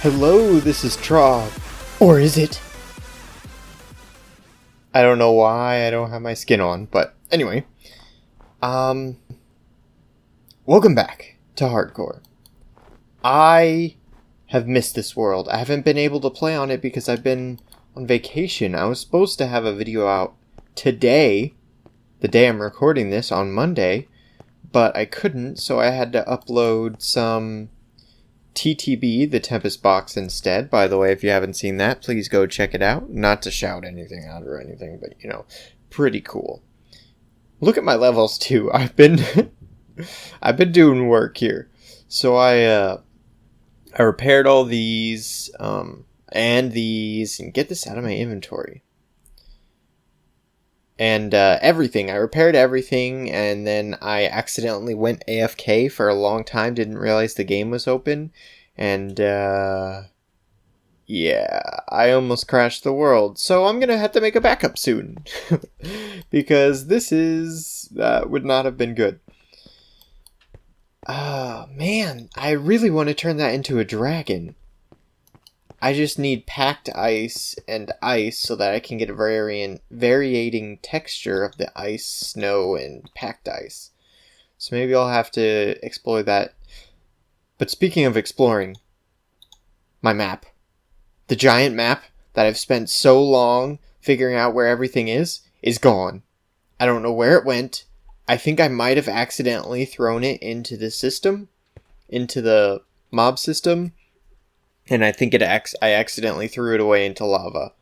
Hello, this is Trog. Or is it? I don't know why I don't have my skin on, but anyway. Welcome back to Hardcore. I have missed this world. I haven't been able to play on it because I've been on vacation. I was supposed to have a video out today, the day I'm recording this, on Monday, but I couldn't, so I had to upload some TTB, the Tempest box, instead. By the way, if you haven't seen that, please go check it out. Not to shout anything out or anything, but pretty cool. Look at my levels too. I've been doing work here. So I repaired all these and these, and get this out of my inventory. And everything. I repaired everything, and then I accidentally went AFK for a long time, didn't realize the game was open, and yeah, I almost crashed the world. So I'm gonna have to make a backup soon, because that would not have been good. Man, I really want to turn that into a dragon. I just need packed ice and ice so that I can get a varying texture of the ice, snow, and packed ice. So maybe I'll have to explore that. But speaking of exploring, my map. The giant map that I've spent so long figuring out where everything is gone. I don't know where it went. I think I might have accidentally thrown it into the system, into the mob system. And I think I accidentally threw it away into lava.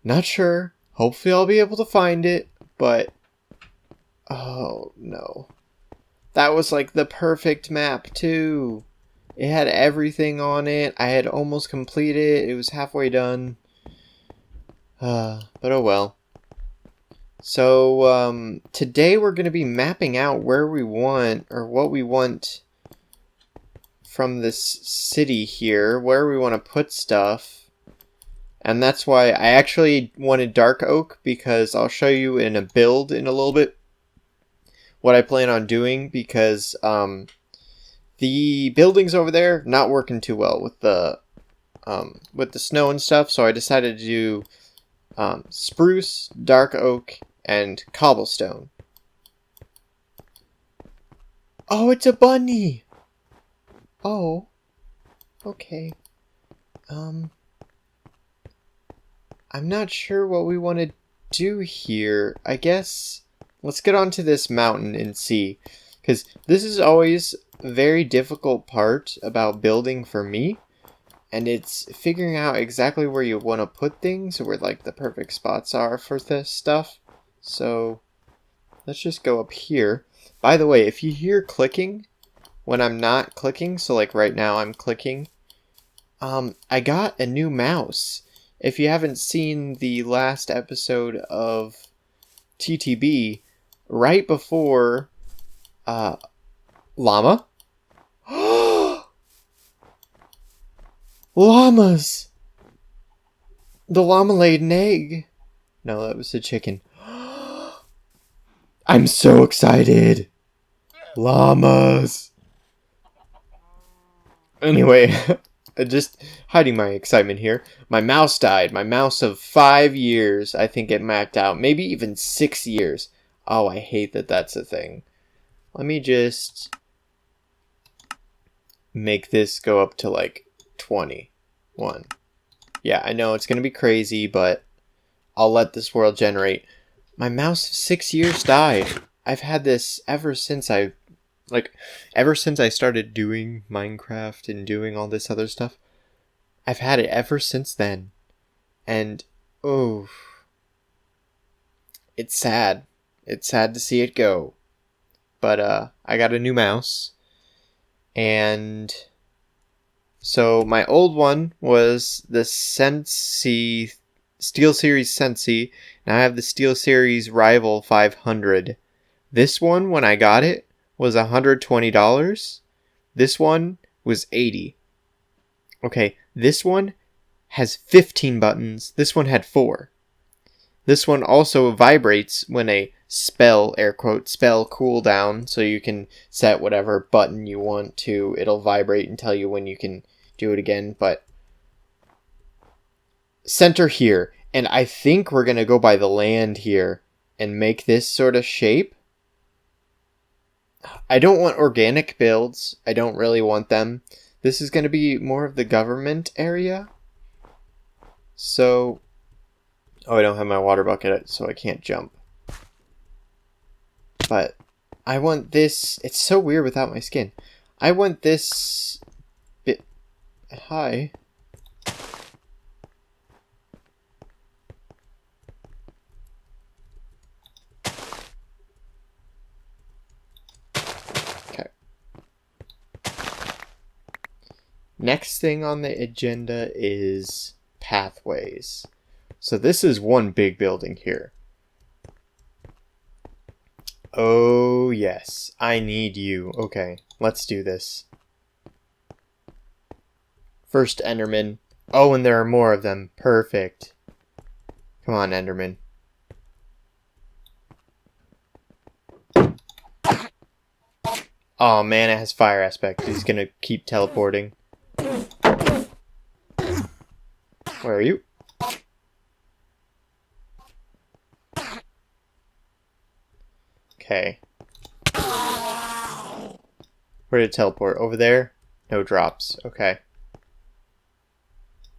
Not sure. Hopefully I'll be able to find it, but oh no. That was like the perfect map too. It had everything on it. I had almost completed it. It was halfway done. But oh well. So today we're going to be mapping out where we want, or what we want from this city here, where we want to put stuff. And that's why I actually wanted dark oak, because I'll show you in a build in a little bit what I plan on doing, because the buildings over there not working too well with the snow and stuff, so I decided to do spruce, dark oak, and cobblestone. Oh, it's a bunny! Oh, okay. I'm not sure what we want to do here. I guess let's get onto this mountain and see. Because this is always a very difficult part about building for me. And it's figuring out exactly where you want to put things, or where like the perfect spots are for this stuff. So let's just go up here. By the way, if you hear clicking when I'm not clicking, so like right now I'm clicking, I got a new mouse. If you haven't seen the last episode of TTB, right before llama? Llamas! The llama laid an egg. No, that was a chicken. I'm so excited! Llamas! Anyway, just hiding my excitement here. My mouse died. My mouse of 5 years. I think it maxed out. Maybe even 6 years. Oh, I hate that that's a thing. Let me just make this go up to like 21. Yeah, I know it's going to be crazy, but I'll let this world generate. My mouse of 6 years died. I've had this ever since I started doing Minecraft and doing all this other stuff. I've had it ever since then. And, oh, it's sad. It's sad to see it go. But, I got a new mouse. And so my old one was the SteelSeries Sensi. Now I have the SteelSeries Rival 500. This one, when I got it, was $120. This one was $80. Okay, this one has 15 buttons. This one had 4. This one also vibrates when a spell, air quote, spell cooldown, so you can set whatever button you want to. It'll vibrate and tell you when you can do it again, but center here. And I think we're going to go by the land here and make this sort of shape. I don't want organic builds. I don't really want them. This is going to be more of the government area. So, oh, I don't have my water bucket, so I can't jump. But I want this. It's so weird without my skin. I want this bit. Hi. Okay. Next thing on the agenda is pathways. So this is one big building here. Oh, yes. I need you. Okay, let's do this. First Enderman. Oh, and there are more of them. Perfect. Come on, Enderman. Oh, man, it has fire aspect. He's gonna keep teleporting. Where are you? Okay. Where did it teleport? Over there? No drops. Okay.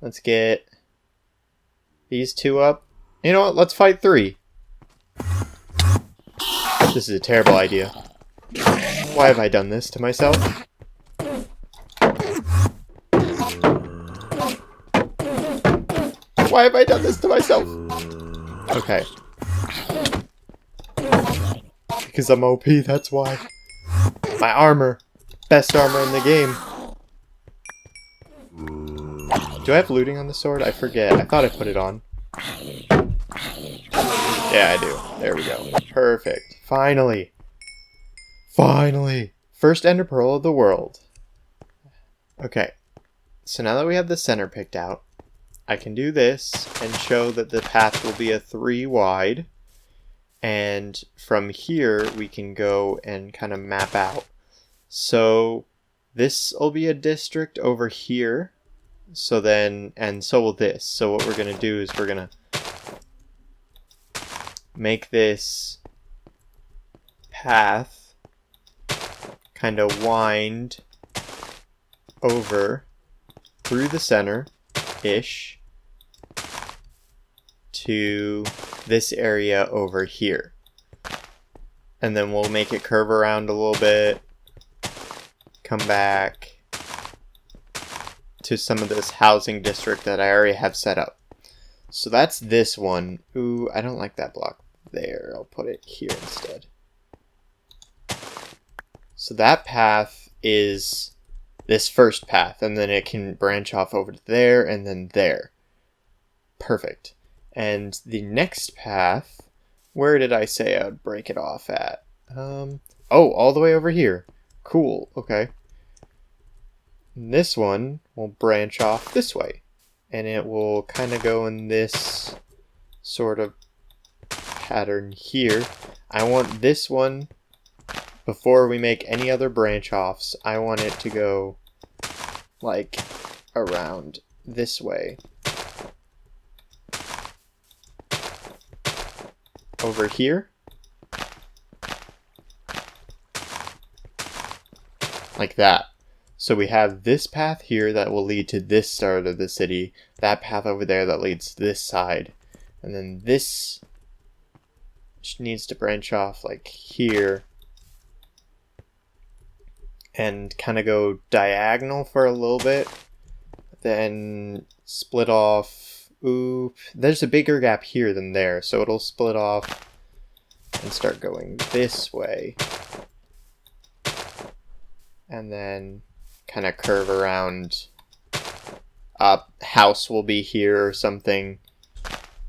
Let's get these two up. You know what? Let's fight 3. This is a terrible idea. Why have I done this to myself? Why have I done this to myself? Okay. Because I'm OP, that's why. My armor. Best armor in the game. Do I have looting on the sword? I forget. I thought I put it on. Yeah, I do. There we go. Perfect. Finally. Finally. First ender pearl of the world. Okay. So now that we have the center picked out, I can do this and show that the path will be a 3 wide. And from here, we can go and kind of map out. So this will be a district over here. So then, and so will this. So what we're going to do is we're going to make this path kind of wind over through the center-ish to this area over here. And then we'll make it curve around a little bit, come back to some of this housing district that I already have set up. So that's this one. Ooh, I don't like that block there. I'll put it here instead. So that path is this first path, and then it can branch off over to there and then there. Perfect. And the next path, where did I say I would break it off at? Oh, all the way over here. Cool, okay. And this one will branch off this way. And it will kind of go in this sort of pattern here. I want this one, before we make any other branch offs, I want it to go like around this way. Over here. Like that. So we have this path here that will lead to this start of the city, that path over there that leads to this side, and then this needs to branch off like here and kind of go diagonal for a little bit, then split off. Ooh, there's a bigger gap here than there, so it'll split off and start going this way, and then kind of curve around. House will be here or something.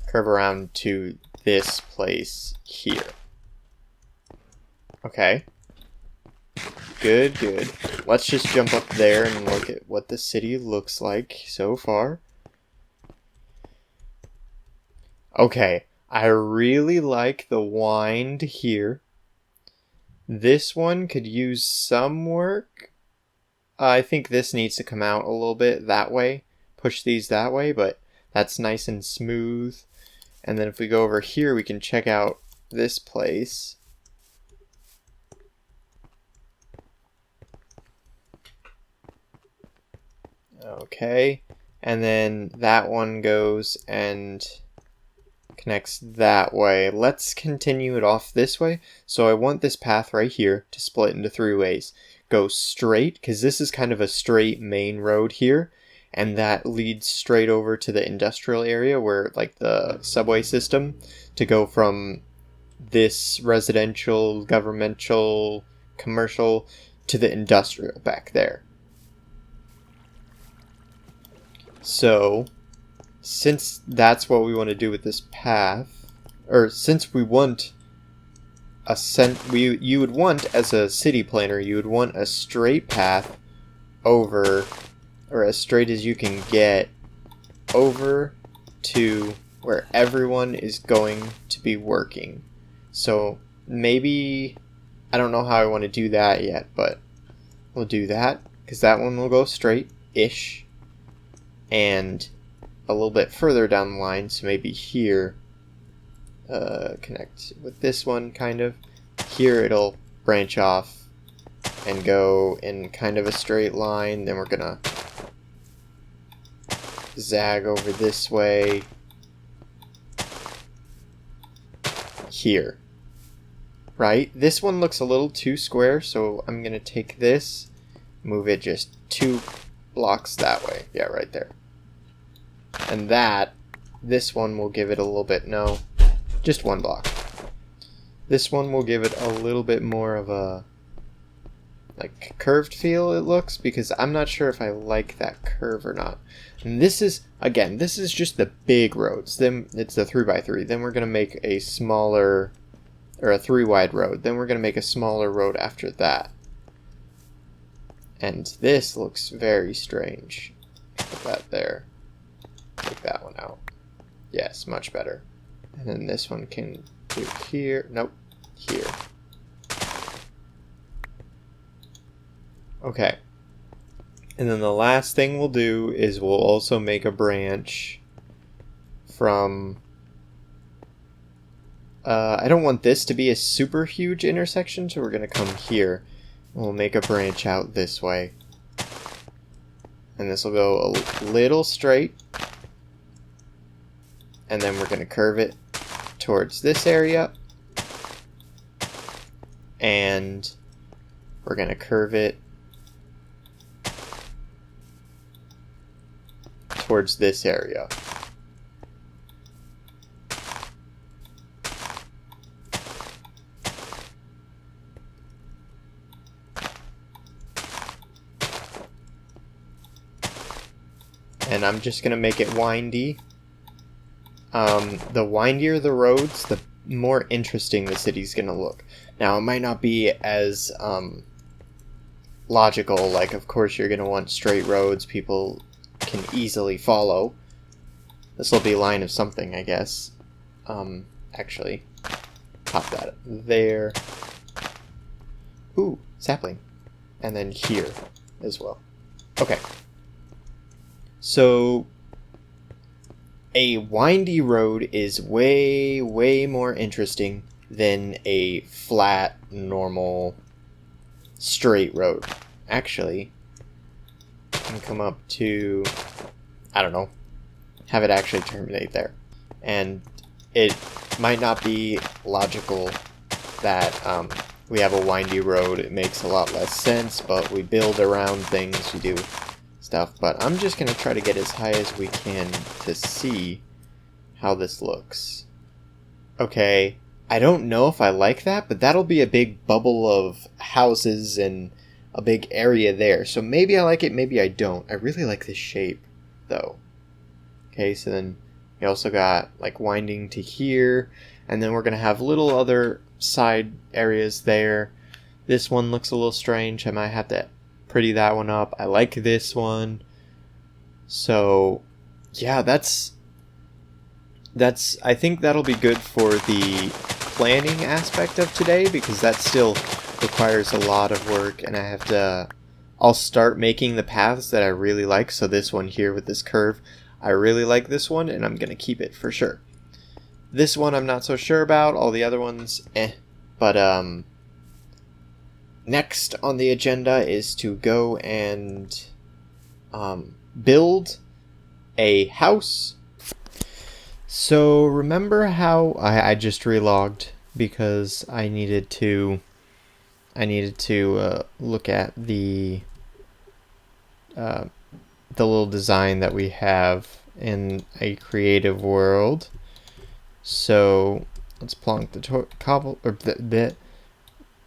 Curve around to this place here. Okay. Good, good. Let's just jump up there and look at what the city looks like so far. Okay, I really like the wind here. This one could use some work. I think this needs to come out a little bit that way. Push these that way, but that's nice and smooth. And then if we go over here, we can check out this place. Okay, and then that one goes and connects that way. Let's continue it off this way. So I want this path right here to split into 3 ways. Go straight, because this is kind of a straight main road here, and that leads straight over to the industrial area where, like, the subway system, to go from this residential, governmental, commercial to the industrial back there. So since that's what we want to do with this path, or since we want you would want, as a city planner, you would want a straight path over, or as straight as you can get, over to where everyone is going to be working. So maybe, I don't know how I want to do that yet, but we'll do that, because that one will go straight-ish. And a little bit further down the line, so maybe here, connect with this one, kind of. Here it'll branch off and go in kind of a straight line. Then we're gonna zag over this way here. Right? This one looks a little too square, so I'm gonna take this, move it just 2 blocks that way. Yeah, right there. And this one will give it a little bit, no, just 1 block. This one will give it a little bit more of a, like, curved feel, it looks, because I'm not sure if I like that curve or not. And this is, again, this is just the big roads. Then it's the 3x3. Then we're going to make a smaller, or a 3 wide road. Then we're going to make a smaller road after that. And this looks very strange. Put that there. Take that one out. Yes, much better. And then this one can do here. Nope. Here. Okay. And then the last thing we'll do is we'll also make a branch from... I don't want this to be a super huge intersection, so we're going to come here. We'll make a branch out this way. And this will go a little straight. And then we're going to curve it towards this area. And we're going to curve it towards this area. And I'm just going to make it windy. The windier the roads, the more interesting the city's going to look. Now, it might not be as logical, like, of course you're going to want straight roads people can easily follow. This will be a line of something, I guess. Actually, pop that there. Ooh, sapling. And then here as well. Okay. So, a windy road is way, way more interesting than a flat, normal, straight road. Actually, I can come up to, I don't know, have it actually terminate there. And it might not be logical that we have a windy road. It makes a lot less sense, but we build around things, we do stuff. But I'm just going to try to get as high as we can to see how this looks. Okay, I don't know if I like that, but that'll be a big bubble of houses and a big area there. So maybe I like it, maybe I don't. I really like this shape, though. Okay, so then we also got like winding to here, and then we're going to have little other side areas there. This one looks a little strange. I might have to pretty that one up. I like this one. So yeah, that's I think that'll be good for the planning aspect of today, because that still requires a lot of work, and I have to I'll start making the paths that I really like. So this one here with this curve, I really like this one, and I'm going to keep it for sure. This one I'm not so sure about. All the other ones, But, next on the agenda is to go and build a house. So remember how I just relogged because I needed to look at the little design that we have in a creative world. So let's plonk the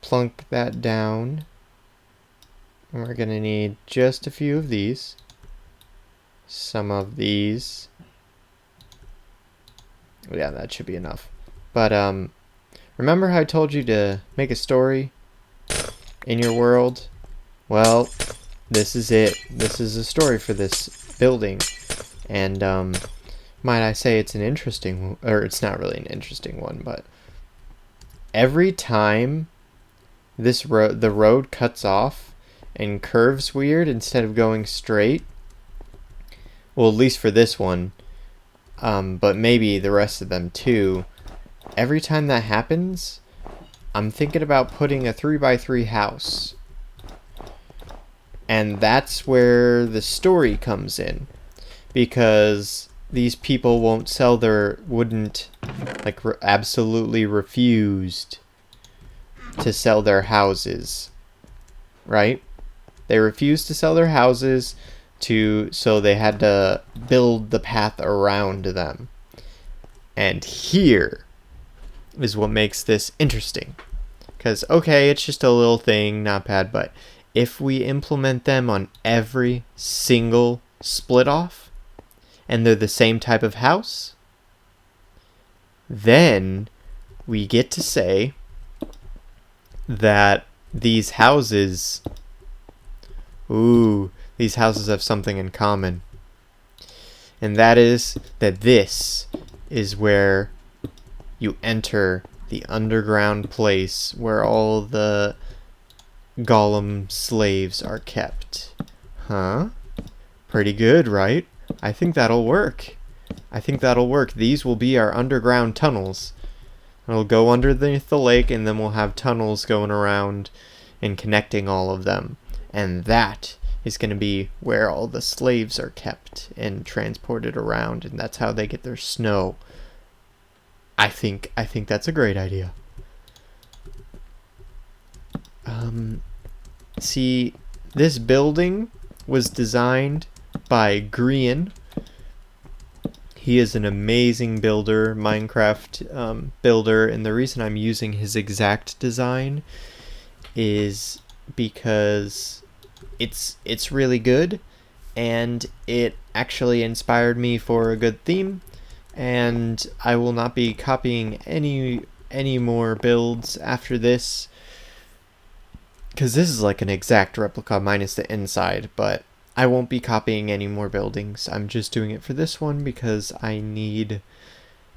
plunk that down. And we're gonna need just a few of these. Some of these. Yeah, that should be enough. But remember how I told you to make a story in your world? Well, this is it. This is a story for this building. And might I say it's an interesting, or it's not really an interesting one, but every time the road cuts off and curves weird instead of going straight, well, at least for this one, but maybe the rest of them too, every time that happens, I'm thinking about putting a 3x3 house. And that's where the story comes in. Because these people wouldn't, absolutely refused to sell their houses. Right? They refused to sell their houses so they had to build the path around them. And here is what makes this interesting. Because, okay, it's just a little thing, not bad, but if we implement them on every single split off, and they're the same type of house, then we get to say that these houses have something in common. And that is that this is where you enter the underground place where all the golem slaves are kept. Huh? Pretty good, right? I think that'll work. These will be our underground tunnels. It'll go underneath the lake, and then we'll have tunnels going around and connecting all of them. And that is going to be where all the slaves are kept and transported around, and that's how they get their snow. I think that's a great idea. See, this building was designed by Grian. He is an amazing builder, Minecraft builder, and the reason I'm using his exact design is because it's really good, and it actually inspired me for a good theme, and I will not be copying any more builds after this, because this is like an exact replica minus the inside, but I won't be copying any more buildings. I'm just doing it for this one because I needed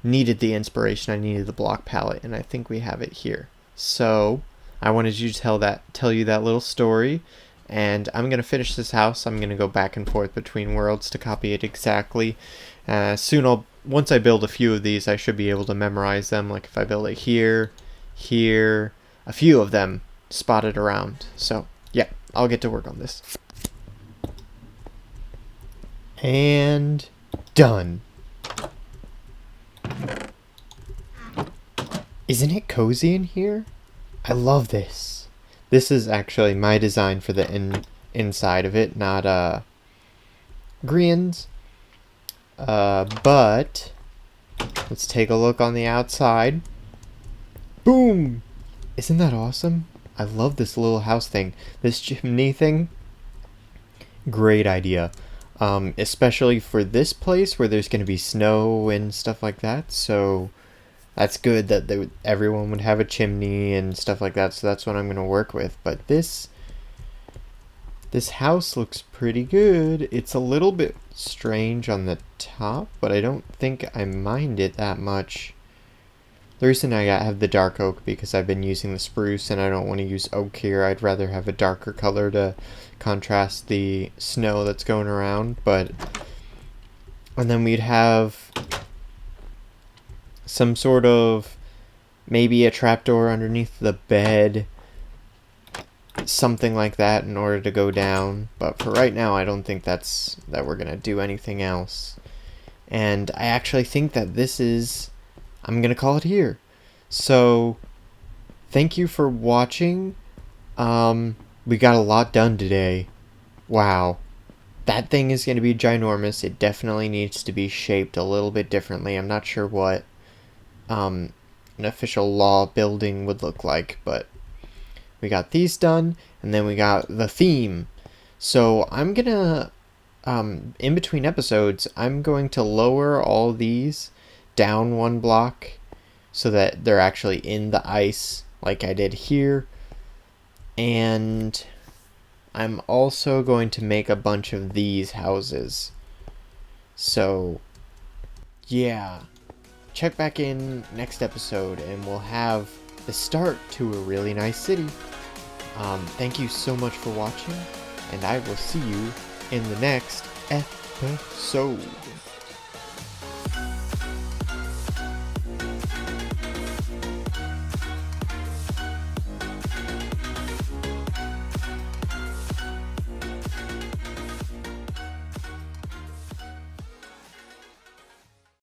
the inspiration. I needed the block palette, and I think we have it here. So I wanted you to tell you that little story, and I'm gonna finish this house. I'm gonna go back and forth between worlds to copy it exactly. Once I build a few of these, I should be able to memorize them. Like if I build it here, a few of them spotted around. So yeah, I'll get to work on this. And done. Isn't it cozy in here? I love this. This is actually my design for the inside of it, not Grian's. But let's take a look on the outside. Boom! Isn't that awesome? I love this little house thing. This chimney thing. Great idea. Especially for this place where there's going to be snow and stuff like that. So that's good that everyone would have a chimney and stuff like that. So that's what I'm going to work with. But this house looks pretty good. It's a little bit strange on the top, but I don't think I mind it that much. The reason I have the dark oak because I've been using the spruce and I don't want to use oak here. I'd rather have a darker color to contrast the snow that's going around. And then we'd have some sort of, maybe a trapdoor underneath the bed, something like that in order to go down. But for right now, I don't think that we're gonna do anything else. And I actually think that I'm gonna call it here. So thank you for watching. We got a lot done today. Wow. That thing is going to be ginormous. It definitely needs to be shaped a little bit differently. I'm not sure what an official law building would look like, but we got these done, and then we got the theme. So I'm gonna, in between episodes, I'm going to lower all these down one block so that they're actually in the ice like I did here. And I'm also going to make a bunch of these houses. So, yeah. Check back in next episode and we'll have the start to a really nice city. Thank you so much for watching, and I will see you in the next episode.